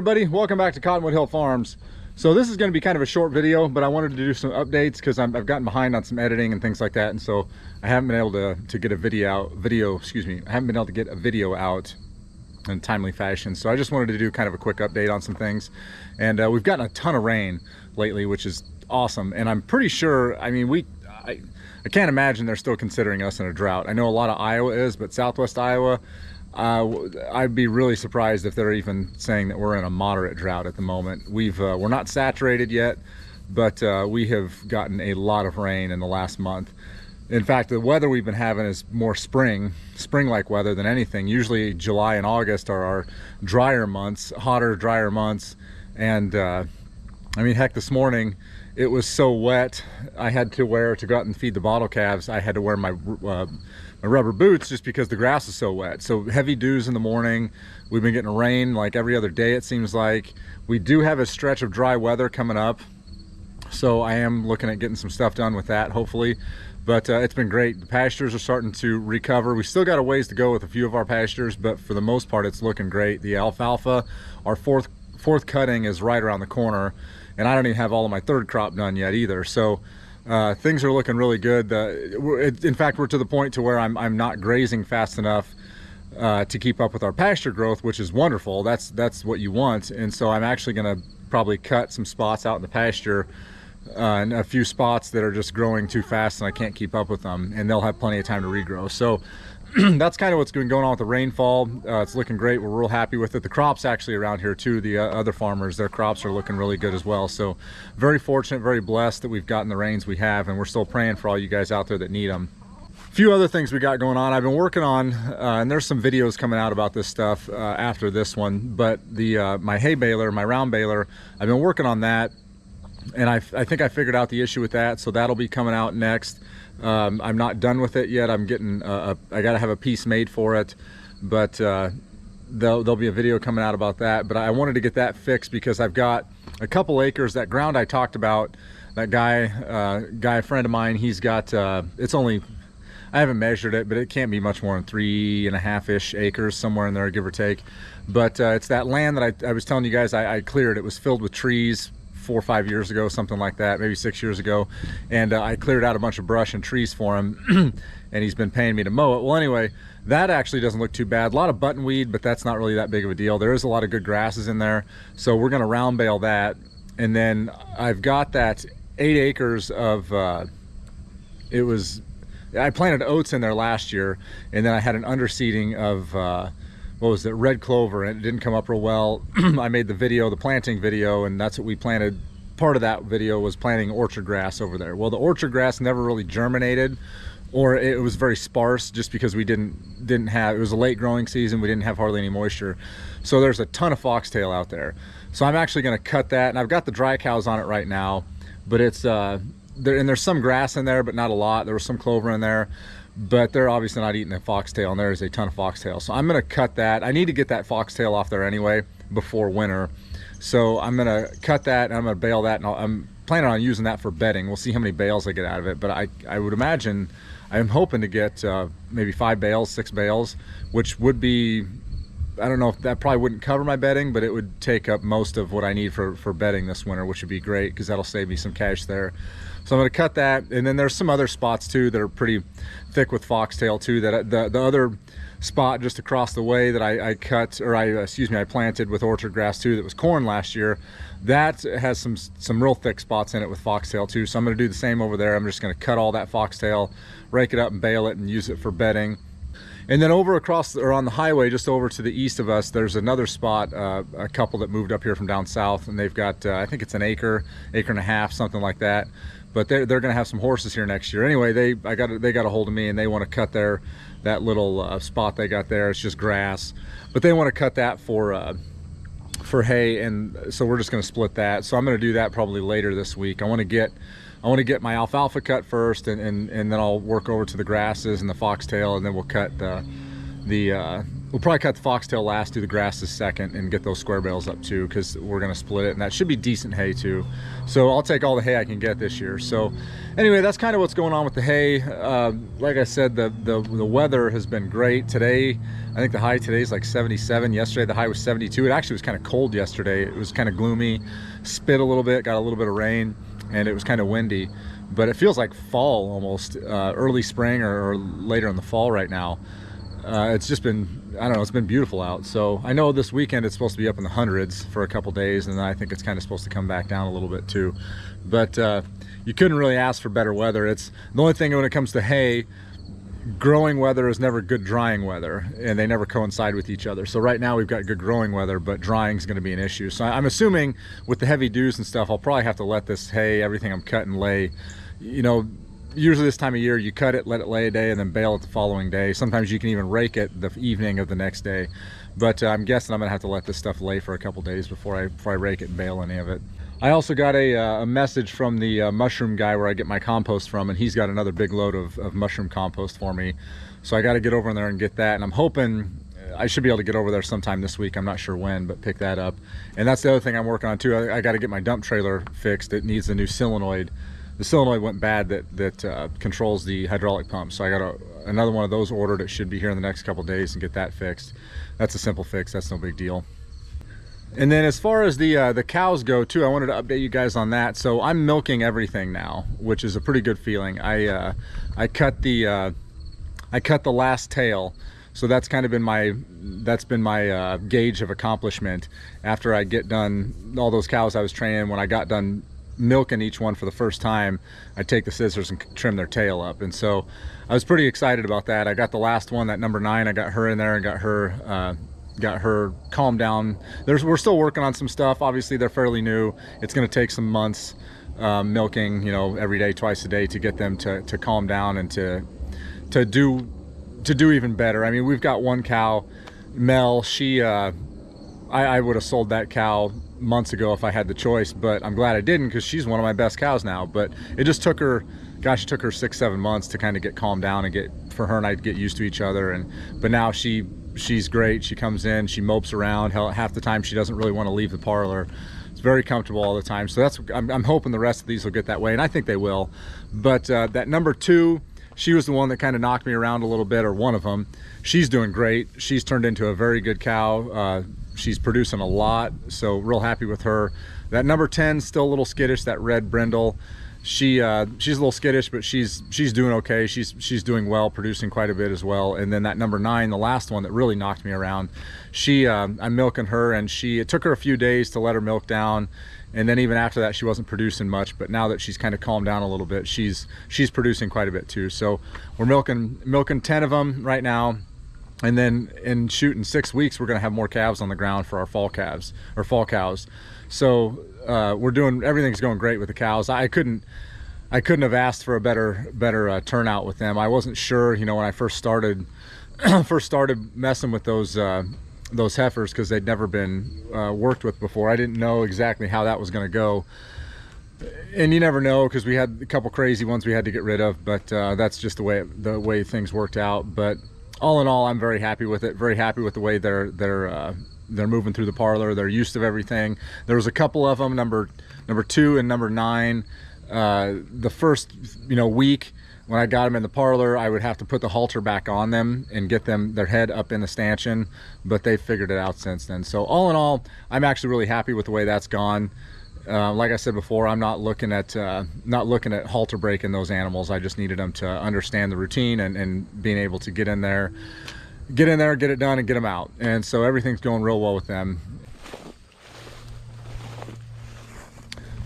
everybody, welcome back to Cottonwood Hill Farms. So this is going to be kind of a short video, but I wanted to do some updates because I've gotten behind on some editing and things like that, and so I haven't been able to get a video out in a timely fashion. So I just wanted to do kind of a quick update on some things, and we've gotten a ton of rain lately, which is awesome. And I'm pretty sure, I mean, I can't imagine they're still considering us in a drought. I know a lot of Iowa is, but Southwest Iowa, I'd be really surprised if they're even saying that we're in a moderate drought at the moment. We're not saturated yet, but we have gotten a lot of rain in the last month. In fact, the weather we've been having is more spring-like weather than anything. Usually July and August are our drier months, hotter, drier months. And I mean, heck, this morning it was so wet, I had to go out and feed the bottle calves. I had to wear my rubber boots just because the grass is so wet. So heavy dews in the morning. We've been getting rain like every other day, it seems like. We do have a stretch of dry weather coming up, so I am looking at getting some stuff done with that, hopefully. But it's been great. The pastures are starting to recover. We still got a ways to go with a few of our pastures, but for the most part it's looking great. The alfalfa, our fourth cutting, is right around the corner, and I don't even have all of my third crop done yet either. So things are looking really good. In fact, we're to the point to where I'm not grazing fast enough to keep up with our pasture growth, which is wonderful. That's what you want. And so I'm actually going to probably cut some spots out in the pasture, and a few spots that are just growing too fast and I can't keep up with them, and they'll have plenty of time to regrow. So that's kind of what's been going on with the rainfall. It's looking great. We're real happy with it. The crops actually around here too, the other farmers, their crops are looking really good as well. So very fortunate, very blessed that we've gotten the rains we have, and we're still praying for all you guys out there that need them. A few other things we got going on. I've been working on, and there's some videos coming out about this stuff after this one, but my hay baler, my round baler, I've been working on that, and I think I figured out the issue with that, so that'll be coming out next. I'm not done with it yet. I'm getting I gotta have a piece made for it, but there'll be a video coming out about that. But I wanted to get that fixed because I've got a couple acres. That ground I talked about, that guy, a friend of mine, he's got it's only, I haven't measured it, but it can't be much more than 3.5-ish acres, somewhere in there, give or take. But it's that land that I was telling you guys I cleared. It was filled with trees 4 or 5 years ago, something like that, maybe 6 years ago, and I cleared out a bunch of brush and trees for him, and he's been paying me to mow it. Well, anyway, that actually doesn't look too bad. A lot of buttonweed, but that's not really that big of a deal. There is a lot of good grasses in there, so we're going to round bale that. And then I've got that 8 acres of I planted oats in there last year, and then I had an underseeding of what was it, red clover, and it didn't come up real well. I made the video, the planting video, and that's what we planted. Part of that video was planting orchard grass over there. Well, the orchard grass never really germinated, or it was very sparse just because we didn't have, it was a late growing season, we didn't have hardly any moisture. So there's a ton of foxtail out there. So I'm actually going to cut that, and I've got the dry cows on it right now, but it's there's some grass in there, but not a lot. There was some clover in there, but they're obviously not eating the foxtail, and there's a ton of foxtail. So I'm going to cut that. I need to get that foxtail off there anyway before winter. So I'm going to cut that, and I'm going to bale that, and I'm planning on using that for bedding. We'll see how many bales I get out of it, but I would imagine, I'm hoping to get maybe 5 bales, 6 bales, which would be, I don't know if that probably wouldn't cover my bedding, but it would take up most of what I need for bedding this winter, which would be great because that'll save me some cash there. So I'm going to cut that, and then there's some other spots too that are pretty thick with foxtail too. That the other spot just across the way that I planted with orchard grass too, that was corn last year, that has some real thick spots in it with foxtail too. So I'm going to do the same over there. I'm just going to cut all that foxtail, rake it up and bale it, and use it for bedding. And then over on the highway just over to the east of us, there's another spot, a couple that moved up here from down south, and they've got I think it's an acre and a half, something like that. But they're going to have some horses here next year. Anyway, they got a hold of me, and they want to cut that little spot they got there. It's just grass, but they want to cut that for hay, and so we're just going to split that. So I'm going to do that probably later this week. I want to get my alfalfa cut first, and then I'll work over to the grasses and the foxtail, and then we'll cut the We'll probably cut the foxtail last, do the grasses second, and get those square bales up too, because we're gonna split it, and that should be decent hay too. So I'll take all the hay I can get this year. So anyway, that's kind of what's going on with the hay. Like I said, the weather has been great. Today, I think the high today is like 77. Yesterday the high was 72. It actually was kind of cold yesterday. It was kind of gloomy, spit a little bit, got a little bit of rain, and it was kind of windy. But it feels like fall almost, early spring or later in the fall right now. It's just been, I don't know, it's been beautiful out. So I know this weekend it's supposed to be up in the hundreds for a couple days, and then I think it's kind of supposed to come back down a little bit too. But you couldn't really ask for better weather. It's the only thing when it comes to hay, growing weather is never good drying weather, and they never coincide with each other. So right now we've got good growing weather, but drying is going to be an issue. So I'm assuming with the heavy dews and stuff, I'll probably have to let this hay, everything I'm cutting, lay. You know, usually this time of year you cut it, let it lay a day, and then bale it the following day. Sometimes you can even rake it the evening of the next day. But I'm guessing I'm gonna have to let this stuff lay for a couple days before I rake it and bale any of it. I also got a message from the mushroom guy where I get my compost from, and he's got another big load of mushroom compost for me. So I got to get over in there and get that, and I'm hoping I should be able to get over there sometime this week. I'm not sure when, but pick that up. And that's the other thing I'm working on too. I got to get my dump trailer fixed. It needs a new solenoid. The solenoid went bad that controls the hydraulic pump, so I got another one of those ordered. It should be here in the next couple days and get that fixed. That's a simple fix. That's no big deal. And then as far as the cows go too, I wanted to update you guys on that. So I'm milking everything now, which is a pretty good feeling. I cut the last tail, so that's kind of been my gauge of accomplishment. After I get done all those cows I was training, when I got done milking each one for the first time, I take the scissors and trim their tail up. And so I was pretty excited about that. I got the last one, that number 9, I got her in there and got her calmed down. We're still working on some stuff. Obviously they're fairly new. It's going to take some months milking, you know, every day, twice a day, to get them to calm down and to do even better. I mean, we've got one cow, Mel. She I would have sold that cow months ago if I had the choice, but I'm glad I didn't, because she's one of my best cows now. But it just took her, gosh, it took her 6-7 months to kind of get calmed down and for her and I to get used to each other. But now she's great. She comes in, she mopes around. Half the time she doesn't really want to leave the parlor. It's very comfortable all the time. So I'm hoping the rest of these will get that way, and I think they will. But that number 2, she was the one that kind of knocked me around a little bit, or one of them. She's doing great. She's turned into a very good cow. She's producing a lot, so real happy with her. That number 10 still a little skittish, that red brindle. She's a little skittish, but she's doing okay. She's doing well, producing quite a bit as well. And then that number 9, the last one that really knocked me around, I'm milking her, and it took her a few days to let her milk down, and then even after that she wasn't producing much. But now that she's kind of calmed down a little bit, she's producing quite a bit too. So we're milking 10 of them right now. And then in 6 weeks, we're gonna have more calves on the ground for our fall calves, or fall cows. So everything's going great with the cows. I couldn't have asked for a better turnout with them. I wasn't sure, you know, when I first started messing with those heifers, because they'd never been worked with before. I didn't know exactly how that was gonna go. And you never know, because we had a couple crazy ones we had to get rid of, but that's just the way things worked out. But all in all, I'm very happy with it. Very happy with the way they're moving through the parlor. They're used to everything. There was a couple of them, number 2 and number 9. The first week when I got them in the parlor, I would have to put the halter back on them and get their head up in the stanchion, but they figured it out since then. So all in all, I'm actually really happy with the way that's gone. Like I said before, I'm not looking at halter breaking those animals. I just needed them to understand the routine and being able to get in there, get it done, and get them out. And so everything's going real well with them.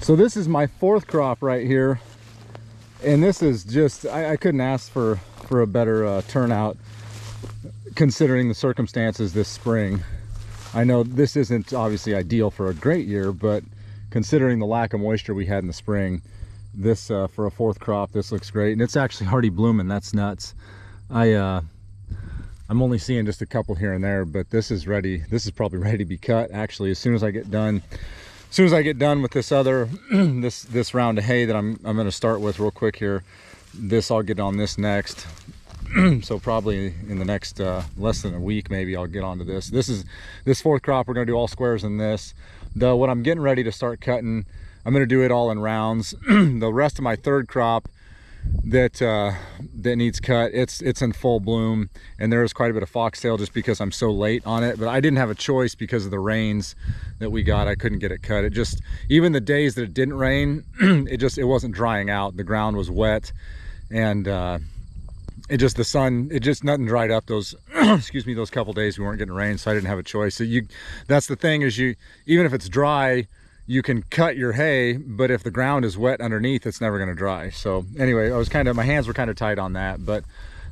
So this is my 4th crop right here, and this is just, I couldn't ask for a better turnout considering the circumstances this spring. I know this isn't obviously ideal for a great year, but considering the lack of moisture we had in the spring, this for a 4th crop, this looks great. And it's actually already blooming. That's nuts. I'm only seeing just a couple here and there, but this is ready. This is probably ready to be cut actually as soon as I get done with this other this round of hay that I'm going to start with real quick here. I'll get on this next. So probably in the next less than a week, maybe I'll get onto this. This fourth crop, we're gonna do all squares in this. What I'm getting ready to start cutting, I'm gonna do it all in rounds. The rest of my third crop that needs cut, it's in full bloom, and there is quite a bit of foxtail just because I'm so late on it. But I didn't have a choice because of the rains that we got. I couldn't get it cut. It just, even the days that it didn't rain, it wasn't drying out. The ground was wet, and the sun, nothing dried up those excuse me, those couple days we weren't getting rain, so I didn't have a choice. So that's the thing, is even if it's dry, you can cut your hay, but if the ground is wet underneath, it's never going to dry. So anyway, my hands were kind of tight on that, but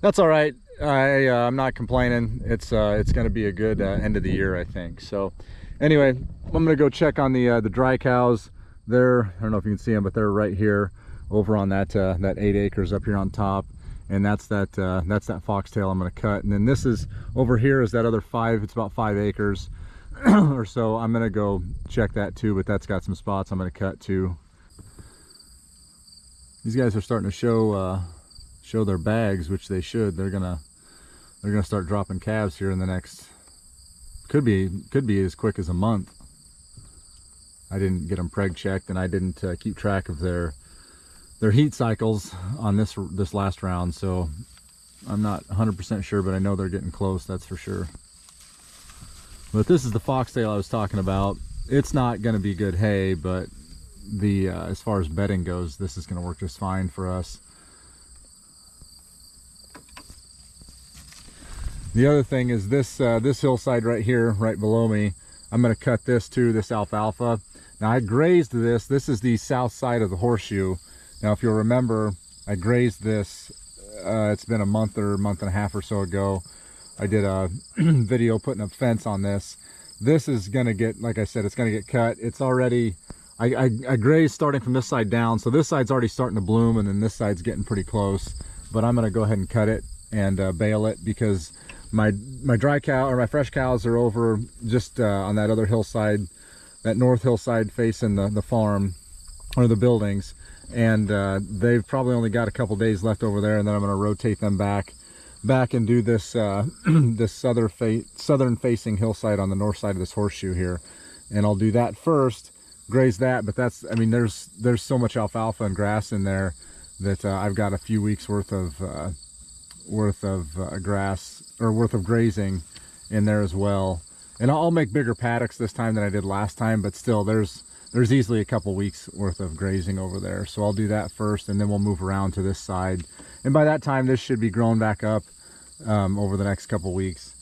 that's all right. I'm not complaining. It's going to be a good end of the year, I think. So anyway, I'm going to go check on the dry cows. I don't know if you can see them, but they're right here over on that 8 acres up here on top. And that's that foxtail I'm going to cut. And then this is over here is that other 5, it's about 5 acres or so. I'm gonna go check that too, but that's got some spots I'm gonna cut too. These guys are starting to show their bags, which they should. They're gonna start dropping calves here in the next, could be as quick as a month. I didn't get them preg checked, and I didn't keep track of their heat cycles on this last round, so I'm not 100% sure, but I know they're getting close, that's for sure. But this is the foxtail I was talking about. It's not going to be good hay, but as far as bedding goes, this is going to work just fine for us. The other thing is this hillside right here, right below me, I'm going to cut this too, this alfalfa. Now I grazed this. This is the south side of the horseshoe. Now if you'll remember, I grazed this, it's been a month and a half or so ago. I did a video putting a fence on this. This is gonna get, like I said, it's gonna get cut. It's already, I grazed starting from this side down, so this side's already starting to bloom, and then this side's getting pretty close. But I'm gonna go ahead and cut it and bale it, because my dry cow, or my fresh cows, are over just on that other hillside, that north hillside facing the farm or the buildings, and they've probably only got a couple days left over there, and then I'm gonna rotate them back and do this this southern facing hillside on the north side of this horseshoe here, and I'll do that first, graze that. But that's, I mean, there's so much alfalfa and grass in there that I've got a few weeks worth of grass, or worth of grazing in there as well. And I'll make bigger paddocks this time than I did last time, but still there's easily a couple weeks worth of grazing over there. So I'll do that first, and then we'll move around to this side, and by that time this should be grown back up over the next couple weeks.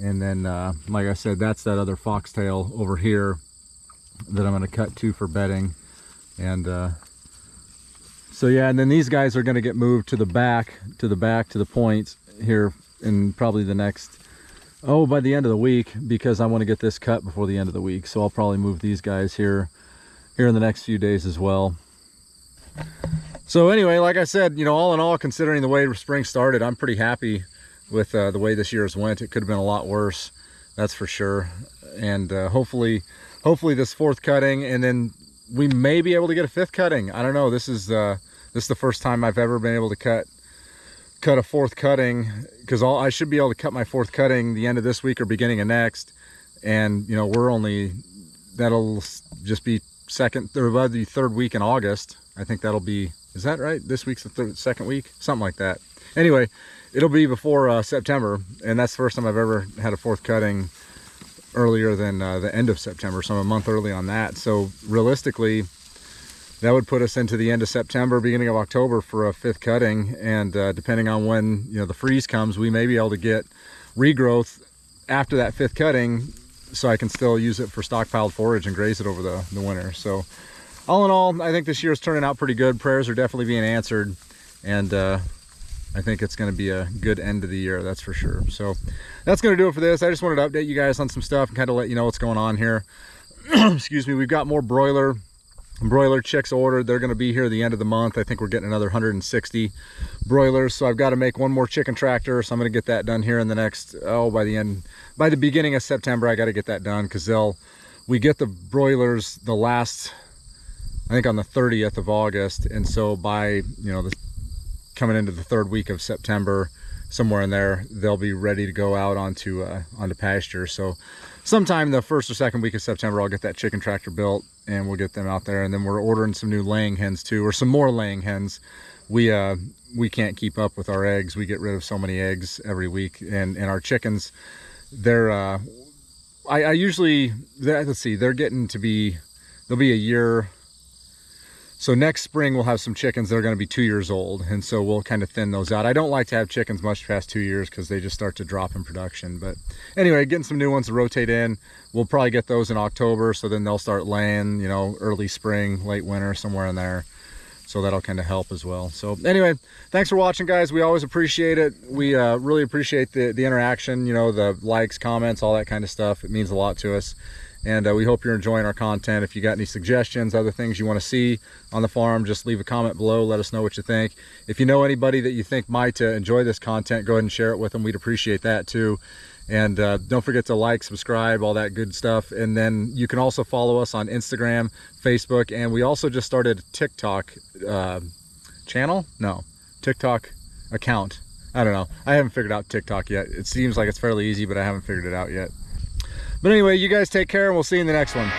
And then like I said, that's that other foxtail over here that I'm going to cut too for bedding. And so yeah, and then these guys are going to get moved to the back to the point here in probably the next, by the end of the week, because I want to get this cut before the end of the week. So I'll probably move these guys here in the next few days as well. So anyway, like I said, all in all, considering the way spring started, I'm pretty happy with the way this year's went. It could have been a lot worse, that's for sure. And hopefully this fourth cutting, and then we may be able to get a fifth cutting. I don't know. This is the first time I've ever been able to cut a fourth cutting, because I should be able to cut my fourth cutting the end of this week or beginning of next. And that'll just be the third week in August. I think that'll be, is that right? This week's the second week, something like that. Anyway, it'll be before September, and that's the first time I've ever had a fourth cutting earlier than the end of September, so I'm a month early on that. So realistically, that would put us into the end of September, beginning of October for a fifth cutting. And depending on when the freeze comes, we may be able to get regrowth after that fifth cutting, so I can still use it for stockpiled forage and graze it over the winter. So all in all, I think this year is turning out pretty good. Prayers are definitely being answered, and I think it's going to be a good end of the year, that's for sure. So that's going to do it for this. I just wanted to update you guys on some stuff and kind of let you know what's going on here. Excuse me. We've got more broiler chicks ordered. They're going to be here at the end of the month. I think we're getting another 160 broilers. So I've got to make one more chicken tractor. So I'm going to get that done here in the next, by the beginning of September, I got to get that done, because we get the broilers I think on the 30th of August. And so by, coming into the third week of September, somewhere in there, they'll be ready to go out onto pasture. So sometime the first or second week of September, I'll get that chicken tractor built and we'll get them out there. And then we're ordering some new laying hens too, or some more laying hens. We can't keep up with our eggs. We get rid of so many eggs every week, and our chickens, they're I usually, let's see, they're getting to be, they'll be a year. So next spring we'll have some chickens that are going to be 2 years old, and so we'll kind of thin those out. I don't like to have chickens much past 2 years because they just start to drop in production. But anyway, getting some new ones to rotate in. We'll probably get those in October, so then they'll start laying, you know, early spring, late winter, somewhere in there. So that'll kind of help as well. So anyway, thanks for watching, guys. We always appreciate it. We really appreciate the interaction, you know, the likes, comments, all that kind of stuff. It means a lot to us. And we hope you're enjoying our content. If you got any suggestions, other things you want to see on the farm, just leave a comment below. Let us know what you think. If you know anybody that you think might enjoy this content, go ahead and share it with them. We'd appreciate that too. And don't forget to like, subscribe, all that good stuff. And then you can also follow us on Instagram, Facebook, and we also just started a TikTok channel? No, TikTok account. I don't know. I haven't figured out TikTok yet. It seems like it's fairly easy, but I haven't figured it out yet. But anyway, you guys take care, and we'll see you in the next one.